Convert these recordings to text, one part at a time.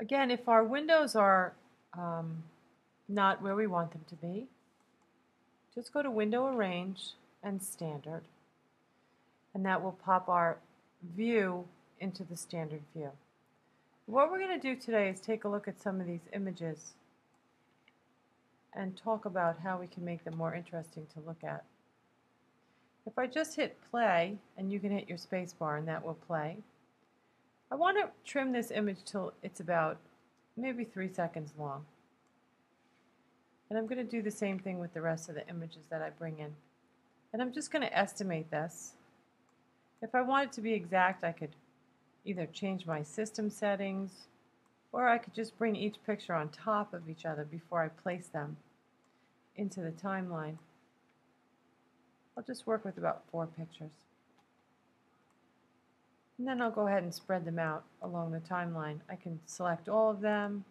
Again, if our windows are not where we want them to be, just go to Window Arrange and Standard, and that will pop our view into the standard view. What we're going to do today is take a look at some of these images and talk about how we can make them more interesting to look at. If I just hit play, and you can hit your space bar and that will play, I want to trim this image till it's about maybe 3 seconds long. And I'm going to do the same thing with the rest of the images that I bring in. And I'm just going to estimate this. If I want it to be exact, I could either change my system settings, or I could just bring each picture on top of each other before I place them into the timeline. I'll just work with about 4 pictures. And then I'll go ahead and spread them out along the timeline. I can select all of them,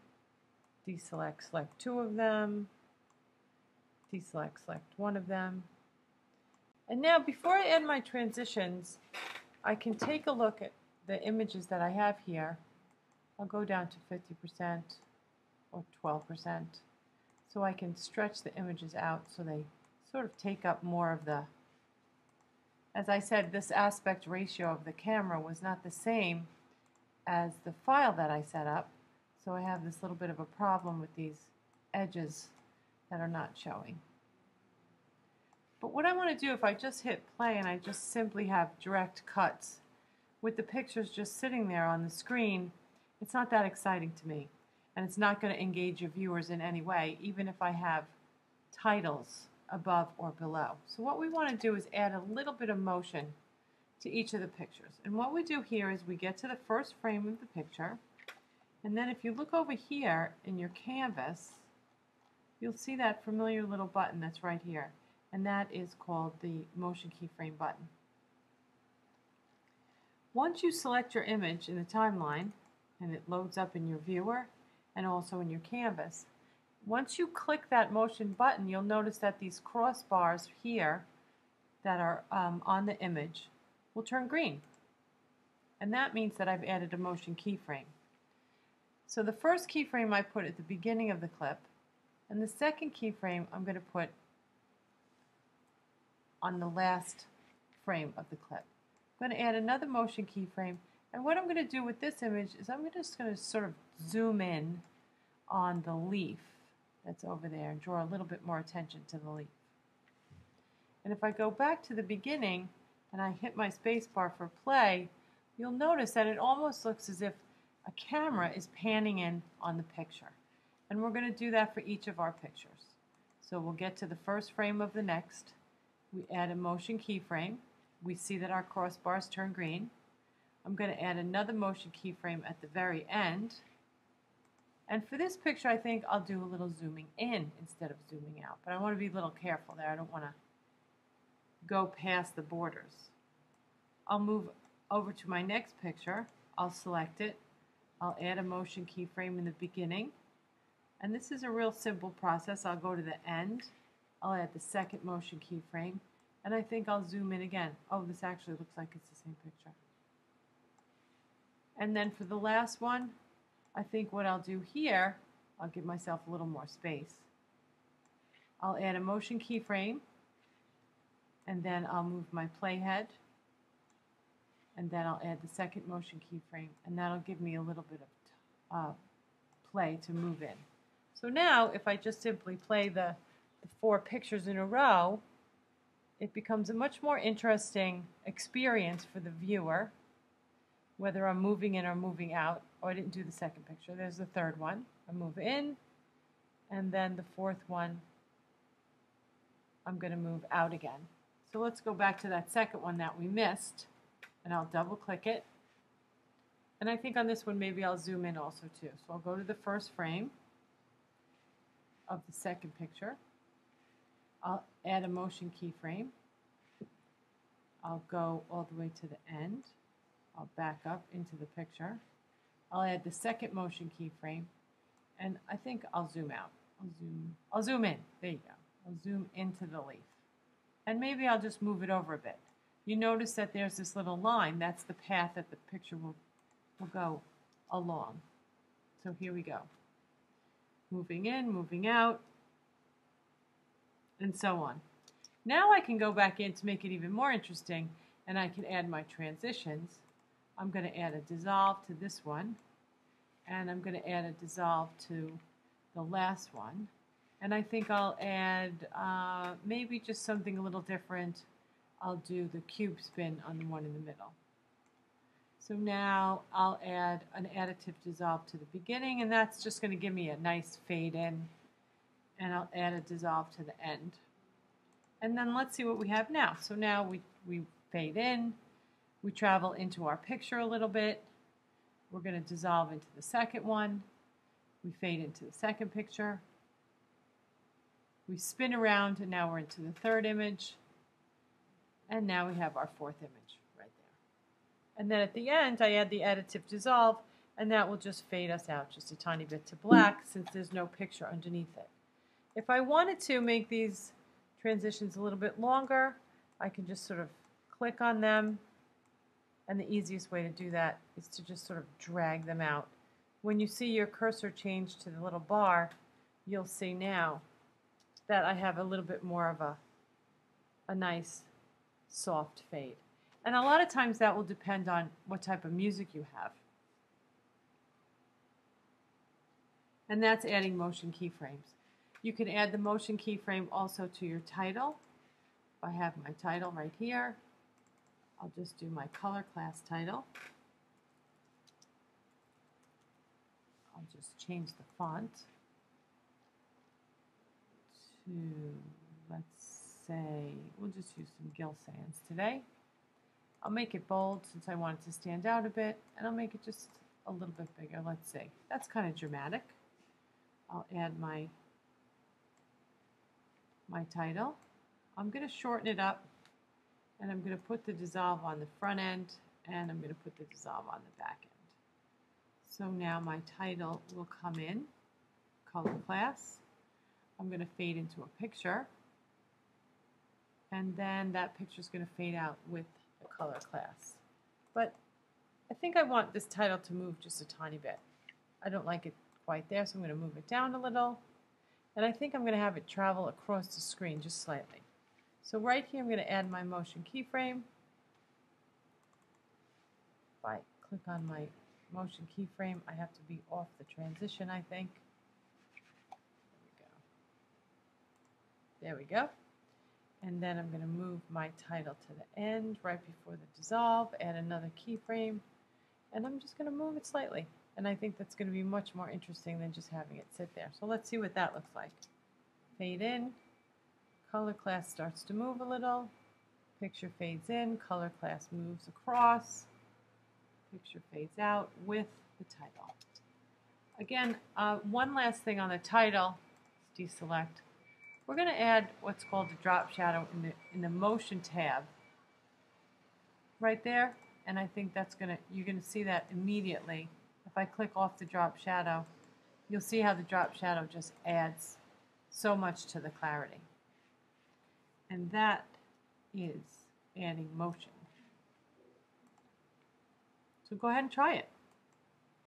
deselect, select 2 of them, deselect, select 1 of them. And now before I add my transitions, I can take a look at the images that I have here. I'll go down to 50% or 12%, so I can stretch the images out so they sort of take up more of the, as I said, this aspect ratio of the camera was not the same as the file that I set up, so I have this little bit of a problem with these edges that are not showing. But what I want to do, if I just hit play and I just simply have direct cuts with the pictures just sitting there on the screen, it's not that exciting to me, and it's not going to engage your viewers in any way, even if I have titles above or below. So what we want to do is add a little bit of motion to each of the pictures. And what we do here is we get to the first frame of the picture, and then if you look over here in your canvas, you'll see that familiar little button that's right here, and that is called the motion keyframe button. Once you select your image in the timeline, and it loads up in your viewer and also in your canvas, once you click that motion button, you'll notice that these crossbars here that are on the image will turn green. And that means that I've added a motion keyframe. So the first keyframe I put at the beginning of the clip, and the second keyframe I'm going to put on the last frame of the clip. I'm going to add another motion keyframe, and what I'm going to do with this image is I'm just going to sort of zoom in on the leaf that's over there and draw a little bit more attention to the leaf. And if I go back to the beginning and I hit my space bar for play, you'll notice that it almost looks as if a camera is panning in on the picture. And we're going to do that for each of our pictures. So we'll get to the first frame of the next. We add a motion keyframe. We see that our crossbars turn green. I'm going to add another motion keyframe at the very end. And for this picture, I think I'll do a little zooming in instead of zooming out. But I want to be a little careful there. I don't want to go past the borders. I'll move over to my next picture. I'll select it. I'll add a motion keyframe in the beginning. And this is a real simple process. I'll go to the end. I'll add the second motion keyframe. And I think I'll zoom in again. Oh, this actually looks like it's the same picture. And then for the last one, I think what I'll do here, I'll give myself a little more space. I'll add a motion keyframe, and then I'll move my playhead, and then I'll add the second motion keyframe, and that'll give me a little bit of play to move in. So now, if I just simply play the 4 pictures in a row, it becomes a much more interesting experience for the viewer, whether I'm moving in or moving out. Oh, I didn't do the second picture. There's the third one. I move in, and then the fourth one, I'm going to move out again. So let's go back to that second one that we missed, and I'll double click it. And I think on this one maybe I'll zoom in also too. So I'll go to the first frame of the second picture. I'll add a motion keyframe. I'll go all the way to the end. I'll back up into the picture. I'll add the second motion keyframe, and I think I'll zoom out. I'll zoom in. There you go. I'll zoom into the leaf. And maybe I'll just move it over a bit. You notice that there's this little line. That's the path that the picture will go along. So here we go. Moving in, moving out, and so on. Now I can go back in to make it even more interesting, and I can add my transitions. I'm going to add a dissolve to this one, and I'm going to add a dissolve to the last one. And I think I'll add maybe just something a little different. I'll do the cube spin on the one in the middle. So now I'll add an additive dissolve to the beginning, and that's just going to give me a nice fade in. And I'll add a dissolve to the end. And then let's see what we have now. So now we fade in, we travel into our picture a little bit. We're going to dissolve into the second one. We fade into the second picture. We spin around, and now we're into the third image. And now we have our fourth image right there. And then at the end, I add the additive dissolve, and that will just fade us out just a tiny bit to black since there's no picture underneath it. If I wanted to make these transitions a little bit longer, I can just sort of click on them, and the easiest way to do that is to just sort of drag them out. When you see your cursor change to the little bar, you'll see now that I have a little bit more of a nice soft fade. And a lot of times that will depend on what type of music you have. And that's adding motion keyframes. You can add the motion keyframe also to your title. If I have my title right here, I'll just do my color class title. I'll just change the font to, let's say, we'll just use some Gill Sans today. I'll make it bold since I want it to stand out a bit, and I'll make it just a little bit bigger. Let's see. That's kind of dramatic. I'll add my title. I'm going to shorten it up, and I'm going to put the dissolve on the front end, and I'm going to put the dissolve on the back end. So now my title will come in, color class. I'm going to fade into a picture, and then that picture is going to fade out with the color class. But I think I want this title to move just a tiny bit. I don't like it quite there, so I'm going to move it down a little. And I think I'm going to have it travel across the screen just slightly. So right here I'm going to add my motion keyframe. If I click on my motion keyframe, I have to be off the transition, I think. There we go. And then I'm going to move my title to the end right before the dissolve, add another keyframe, and I'm just going to move it slightly. And I think that's going to be much more interesting than just having it sit there. So let's see what that looks like. Fade in, color class starts to move a little, picture fades in, color class moves across, picture fades out with the title. Again, one last thing on the title, let's deselect. We're going to add what's called the drop shadow in the motion tab right there, and I think that's you're going to see that immediately. If I click off the drop shadow, you'll see how the drop shadow just adds so much to the clarity. And that is adding motion. So go ahead and try it.